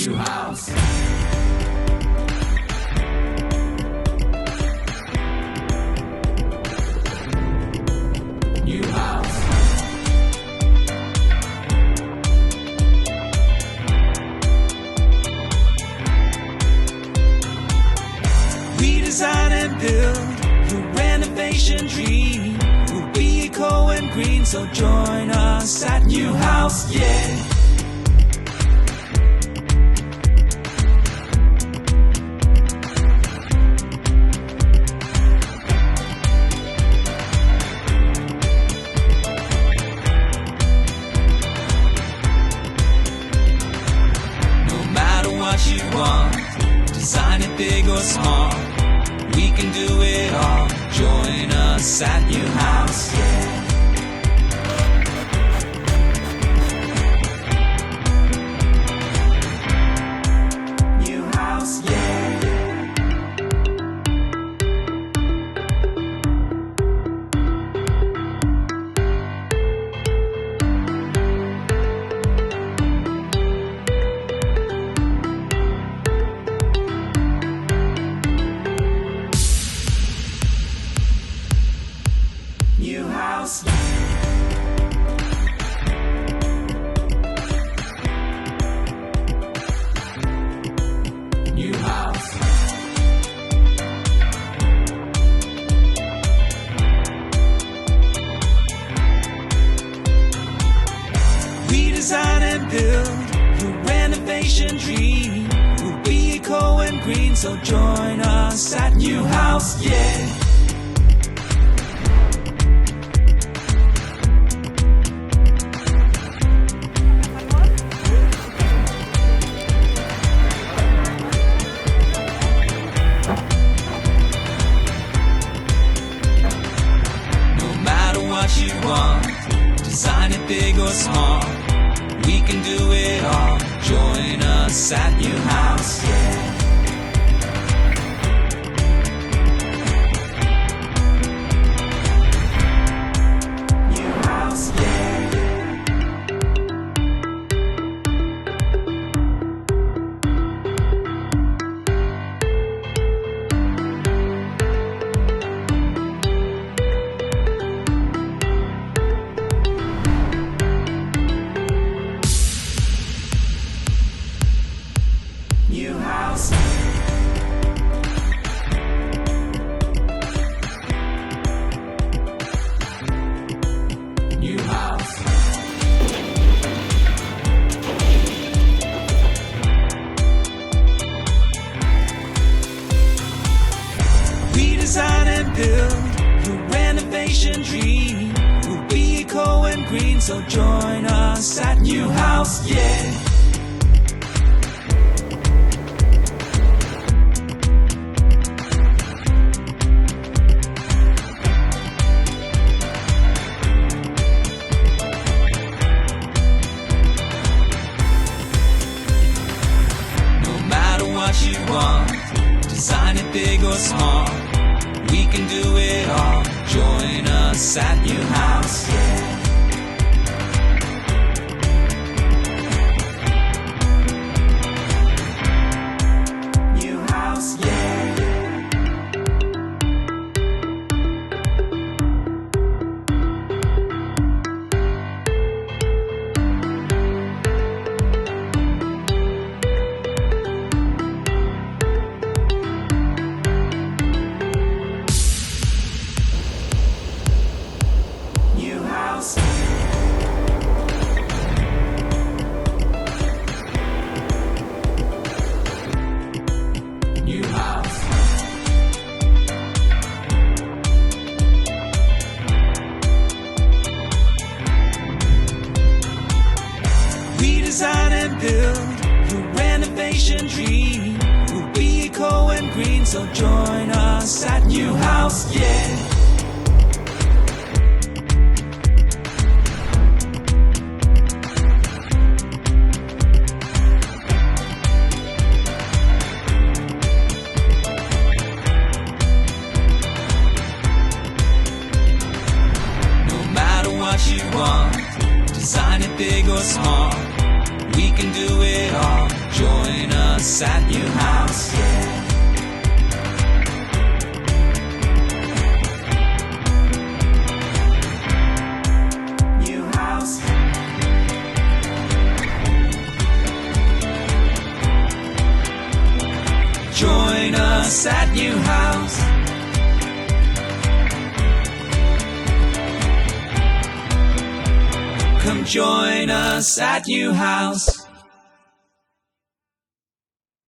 Nuhaus. Nuhaus. We design and build your renovation dream. We'll be eco and green, so join us at Nuhaus, yeah. What you want, design it big or small, we can do it all. Join us at Nuhaus, yeah. Nuhaus, yeah. Nuhaus. Nuhaus. We design and build your renovation dream. We'll be eco and green, so join us at Nuhaus, yeah. What you want, design it big or small, we can do it all. Join us at Nuhaus, yeah. Nuhaus, yeah. Nuhaus. Nuhaus. We design and build your renovation dream. We'll be eco and green, so join us at Nuhaus, yeah. What you want, design it big or small, we can do it all. Join us at Nuhaus, yeah. Nuhaus, yeah. Nuhaus. Nuhaus. We design and build your renovation dream. We'll be eco and green, so join us at Nuhaus, yeah. What you want, design it big or small, we can do it all. Join us at Nuhaus, yeah. Nuhaus. Join us at Nuhaus. Come join us at Nuhaus.